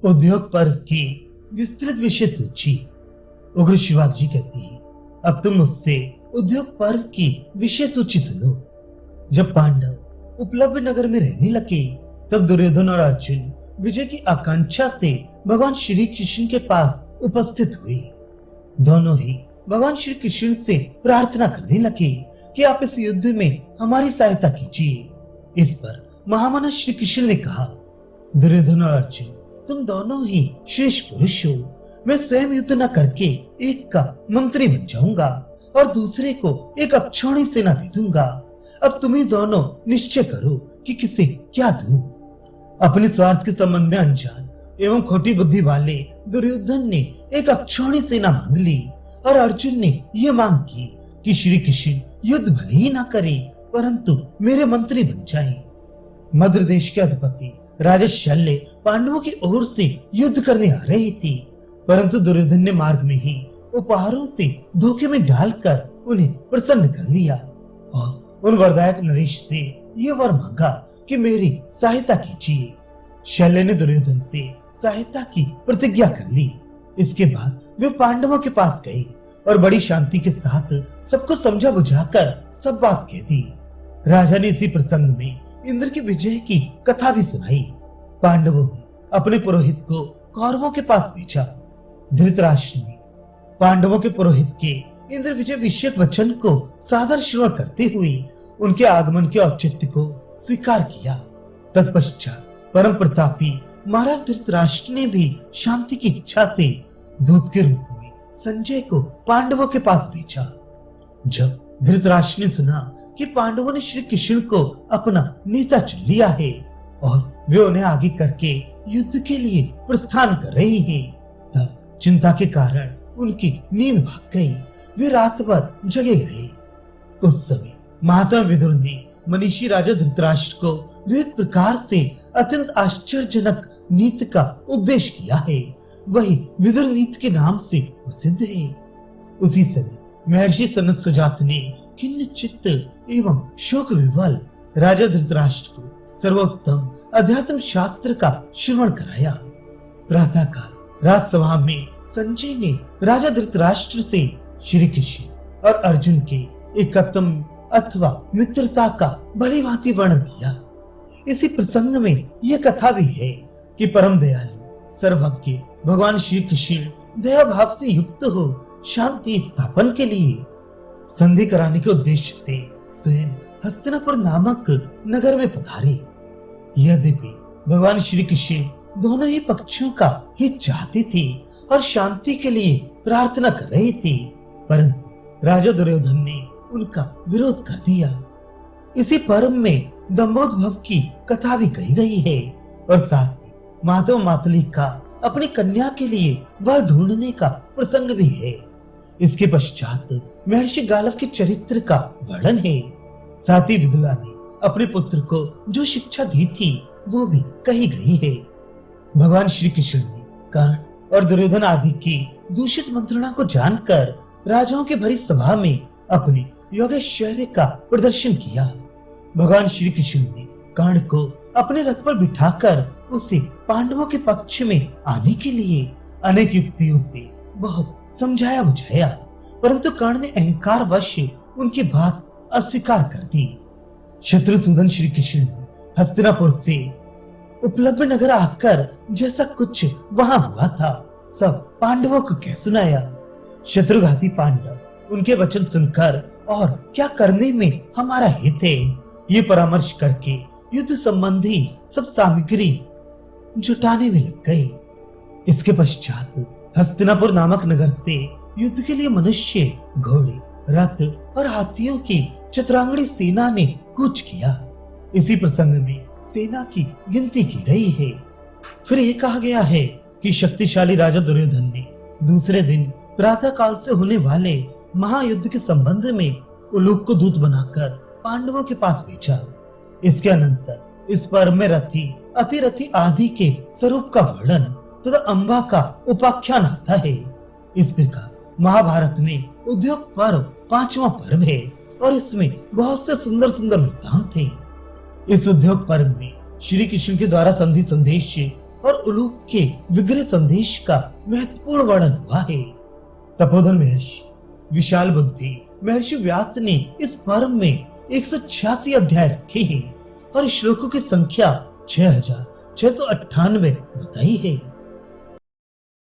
उद्योग पर्व की विस्तृत विषय सूची। उग्र शिवाजी कहते हैं, अब तुम मुझसे उद्योग पर्व की विषय सूची सुनो। जब पांडव उपलब्ध नगर में रहने लगे, तब दुर्योधन और अर्जुन विजय की आकांक्षा से भगवान श्री कृष्ण के पास उपस्थित हुए। दोनों ही भगवान श्री कृष्ण से प्रार्थना करने लगे कि आप इस युद्ध में हमारी सहायता कीजिए। इस पर महामना श्री कृष्ण ने कहा, दुर्योधन और अर्जुन, तुम दोनों ही श्रेष्ठ पुरुष हो। मैं स्वयं युद्ध न करके एक का मंत्री बन जाऊंगा और दूसरे को एक अक्षौणी सेना दे दूंगा। अब तुम्हें दोनों निश्चय करो कि किसे क्या दूं। अपने स्वार्थ के संबंध में अनजान एवं खोटी बुद्धि वाले दुर्योधन ने एक अक्षौणी सेना मांग ली और अर्जुन ने यह मांग की कि श्री कृष्ण युद्ध भले ही ना करे, परंतु मेरे मंत्री बन जाएं। मद्र देश के अधिपति राजा शल्य पांडवों की ओर से युद्ध करने आ रही थी, परंतु दुर्योधन ने मार्ग में ही उपहारों से धोखे में डालकर उन्हें प्रसन्न कर लिया और उन वरदायक नरेश से यह वर मांगा कि मेरी सहायता कीजिए। शल्य ने दुर्योधन से सहायता की प्रतिज्ञा कर ली। इसके बाद वे पांडवों के पास गए और बड़ी शांति के साथ सबको समझा बुझाकर सब बात कह दी। राजा ने इसी प्रसंग में इंद्र की विजय की कथा भी सुनाई। पांडवों ने अपने पुरोहित को कौरवों के पास भेजा। धृतराष्ट्र ने पांडवों के पुरोहित के इंद्र विजय विषयक वचन को सादर श्रवण करते हुए उनके आगमन के औचित्य को स्वीकार किया। तत्पश्चात परम प्रतापी महाराज धृतराष्ट्र ने भी शांति की इच्छा से दूत के रूप में संजय को पांडवों के पास भेजा। जब धृतराष्ट्र ने सुना कि पांडवों ने श्री कृष्ण को अपना नेता चुन लिया है और वे उन्हें आगे करके युद्ध के लिए प्रस्थान कर रहे हैं, तब चिंता के कारण उनकी नींद भाग गई। वे रात भर जगे रहे। उस समय महात्मा विदुर ने मनीषी राजा धृतराष्ट्र को विविध प्रकार से अत्यंत आश्चर्यजनक नीति का उपदेश किया है। वही विदुर नीति के नाम से प्रसिद्ध है। उसी समय महर्षि सनत सुजात ने खिन्न चित्त एवं शोक विवल राजा धृतराष्ट्र को सर्वोत्तम अध्यात्म शास्त्र का श्रवण कराया। प्रातः काल राजसभा में संजय ने राजा धृतराष्ट्र से श्री कृष्ण और अर्जुन के एकत्व अथवा मित्रता का भली भांति वर्णन किया। इसी प्रसंग में यह कथा भी है कि परम दयालु सर्वज्ञ भगवान श्री कृष्ण दया भाव से युक्त हो शांति स्थापन के लिए संधि कराने के उद्देश्य से स्वयं हस्तिनापुर नामक नगर में पधारे। यद्यपि भगवान श्री कृष्ण दोनों ही पक्षों का हित चाहते थे और शांति के लिए प्रार्थना कर रहे थे, परंतु राजा दुर्योधन ने उनका विरोध कर दिया। इसी पर्व में दंभोद्भव की कथा भी कही गई है और साथ ही माधव मातली का अपनी कन्या के लिए वह ढूंढने का प्रसंग भी है। इसके पश्चात महर्षि गालव के चरित्र का वर्णन है। साथ ही विदुला ने अपने पुत्र को जो शिक्षा दी थी वो भी कही गई है। भगवान श्री कृष्ण ने कर्ण और दुर्योधन आदि की दूषित मंत्रणा को जानकर राजाओं की भरी सभा में अपने योगेश्वर्य का प्रदर्शन किया। भगवान श्री कृष्ण ने कर्ण को अपने रथ पर बिठाकर उसे पांडवों के पक्ष में आने के लिए अनेक युक्तियों से बहुत समझाया बुझाया, परंतु कर्ण ने अहंकार वश उनकी बात अस्वीकार कर दी। शत्रुसूदन श्री कृष्ण ने हस्तिनापुर से उपलब्ध नगर आकर जैसा कुछ वहां हुआ था सब पांडवों को कह सुनाया। शत्रुघाती पांडव उनके वचन सुनकर और क्या करने में हमारा हित है ये परामर्श करके युद्ध संबंधी सब सामग्री जुटाने में लग गए। इसके पश्चात हस्तिनापुर नामक नगर से युद्ध के लिए मनुष्य, घोड़े, रथ और हाथियों की चतुरांगणी सेना ने कूच किया। इसी प्रसंग में सेना की गिनती की गई है। फिर यह कहा गया है कि शक्तिशाली राजा दुर्योधन ने दूसरे दिन प्रातः काल से होने वाले महायुद्ध के संबंध में उलूक को दूत बनाकर पांडवों के पास भेजा। इसके अनंतर इस पर्व में रथी, अतिरथी आदि के स्वरूप का वर्णन तथा अंबा का उपाख्यान आता है। इस प्रकार महाभारत में उद्योग पर्व 5वां पर्व है और इसमें बहुत से सुंदर सुंदर वृत्तांत थे। इस उद्योग पर्व में श्री कृष्ण के द्वारा संधि संदेश और उलूक के विग्रह संदेश का महत्वपूर्ण वर्णन हुआ है। तपोधन महर्षि, विशाल बुद्धि महर्षि व्यास ने इस पर्व में 186 अध्याय रखे हैं और श्लोकों की संख्या 6698 बताई है।